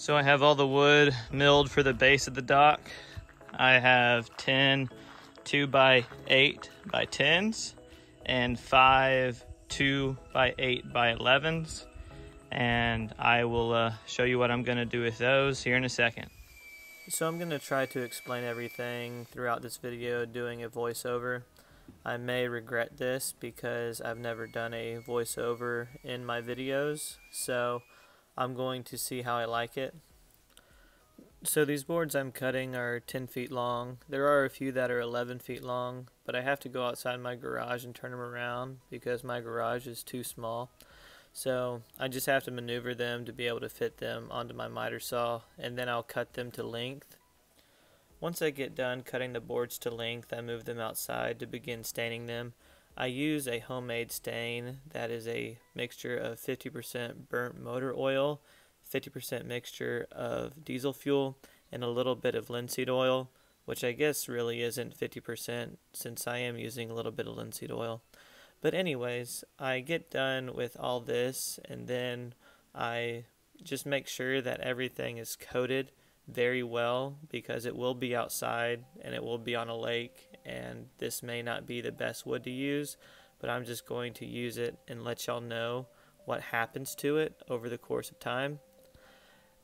So I have all the wood milled for the base of the dock. I have 10 2x8 by 10s and 5 2x8 by 11s. And I will show you what I'm going to do with those here in a second. So I'm going to try to explain everything throughout this video doing a voiceover. I may regret this because I've never done a voiceover in my videos, so I'm going to see how I like it. So these boards I'm cutting are 10 feet long. There are a few that are 11 feet long, but I have to go outside my garage and turn them around because my garage is too small. So I just have to maneuver them to be able to fit them onto my miter saw, and then I'll cut them to length. Once I get done cutting the boards to length, I move them outside to begin staining them. I use a homemade stain that is a mixture of 50% burnt motor oil, 50% mixture of diesel fuel, and a little bit of linseed oil, which I guess really isn't 50% since I am using a little bit of linseed oil. But anyways, I get done with all this and then I just make sure that everything is coated very well because it will be outside and it will be on a lake, and this may not be the best wood to use, but I'm just going to use it and let y'all know what happens to it over the course of time.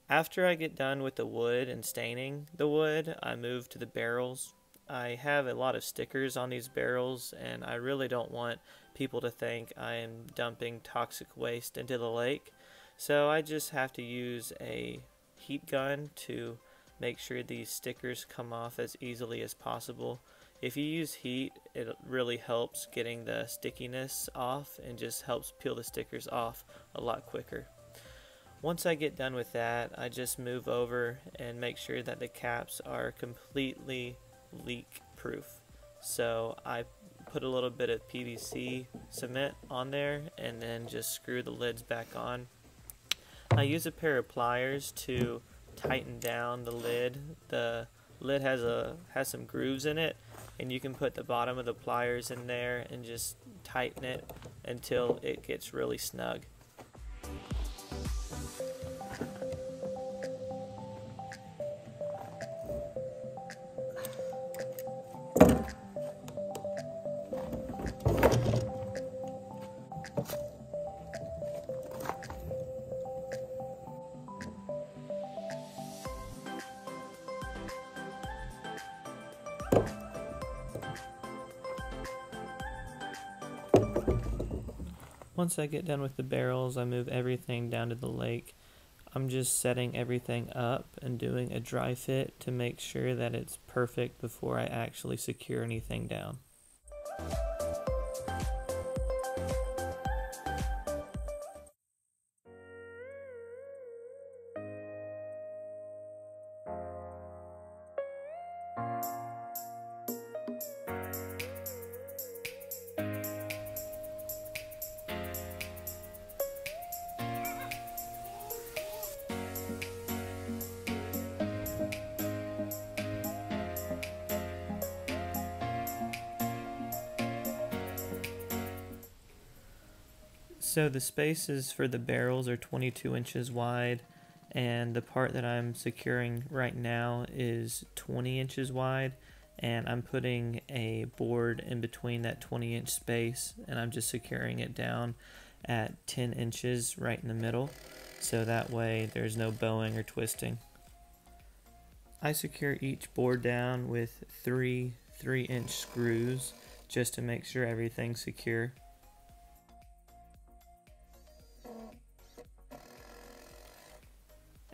After I get done with the wood and staining the wood, I move to the barrels. I have a lot of stickers on these barrels, and I really don't want people to think I am dumping toxic waste into the lake, so I just have to use a heat gun to make sure these stickers come off as easily as possible. If you use heat, it really helps getting the stickiness off and just helps peel the stickers off a lot quicker. Once I get done with that, I just move over and make sure that the caps are completely leak proof. So I put a little bit of PVC cement on there and then just screw the lids back on. I use a pair of pliers to tighten down the lid. The lid has some grooves in it, and you can put the bottom of the pliers in there and just tighten it until it gets really snug. Once I get done with the barrels, I move everything down to the lake. I'm just setting everything up and doing a dry fit to make sure that it's perfect before I actually secure anything down. So the spaces for the barrels are 22 inches wide, and the part that I'm securing right now is 20 inches wide, and I'm putting a board in between that 20-inch space, and I'm just securing it down at 10 inches right in the middle, so that way there's no bowing or twisting. I secure each board down with three 3-inch screws just to make sure everything's secure.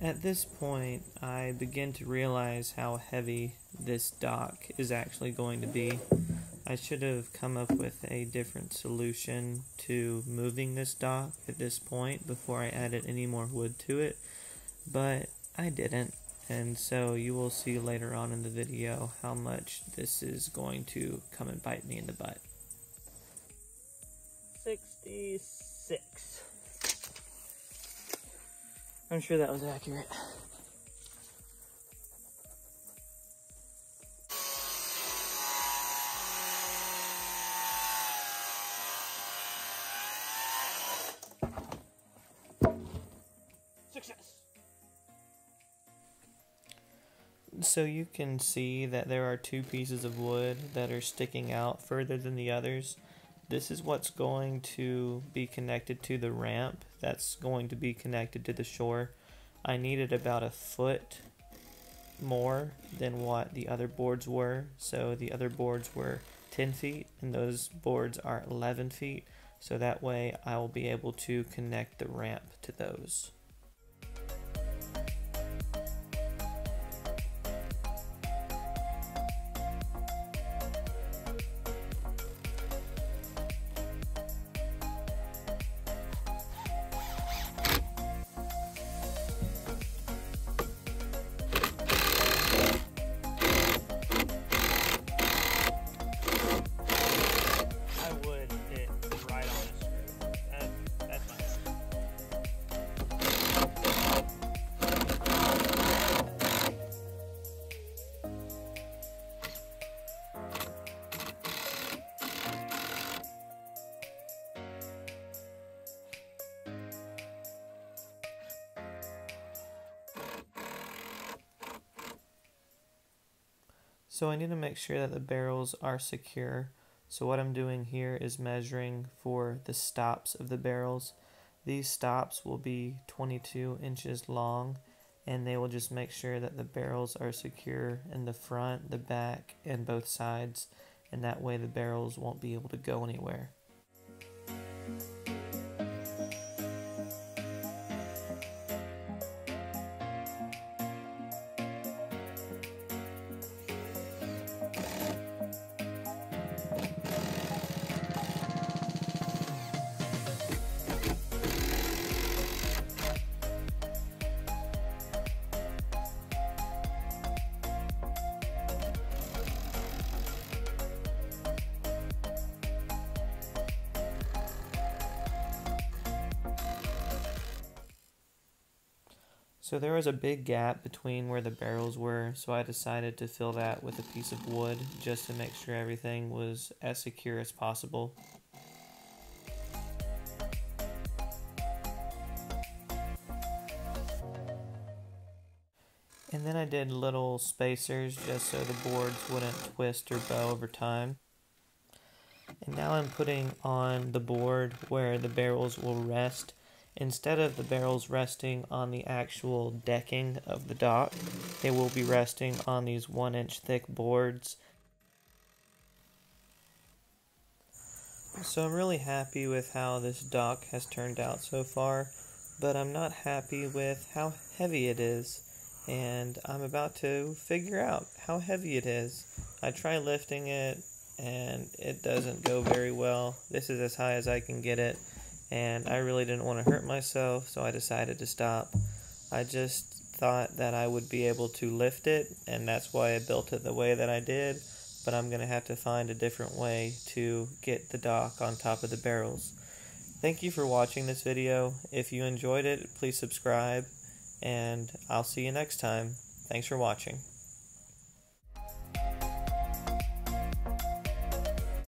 At this point, I begin to realize how heavy this dock is actually going to be. I should have come up with a different solution to moving this dock at this point before I added any more wood to it, but I didn't, and so you will see later on in the video how much this is going to come and bite me in the butt. 66. I'm sure that was accurate. Success! So you can see that there are two pieces of wood that are sticking out further than the others. This is what's going to be connected to the ramp that's going to be connected to the shore. I needed about a foot more than what the other boards were. So the other boards were 10 feet and those boards are 11 feet. So that way I will be able to connect the ramp to those. So I need to make sure that the barrels are secure. So what I'm doing here is measuring for the stops of the barrels. These stops will be 22 inches long, and they will just make sure that the barrels are secure in the front, the back, and both sides, and that way the barrels won't be able to go anywhere. So there was a big gap between where the barrels were, so I decided to fill that with a piece of wood just to make sure everything was as secure as possible. And then I did little spacers just so the boards wouldn't twist or bow over time. And now I'm putting on the board where the barrels will rest. Instead of the barrels resting on the actual decking of the dock, they will be resting on these 1-inch thick boards. So I'm really happy with how this dock has turned out so far, but I'm not happy with how heavy it is, and I'm about to figure out how heavy it is. I try lifting it and it doesn't go very well. This is as high as I can get it, and I really didn't want to hurt myself, so I decided to stop. I just thought that I would be able to lift it, and that's why I built it the way that I did, but I'm going to have to find a different way to get the dock on top of the barrels. Thank you for watching this video. If you enjoyed it, please subscribe, and I'll see you next time. Thanks for watching.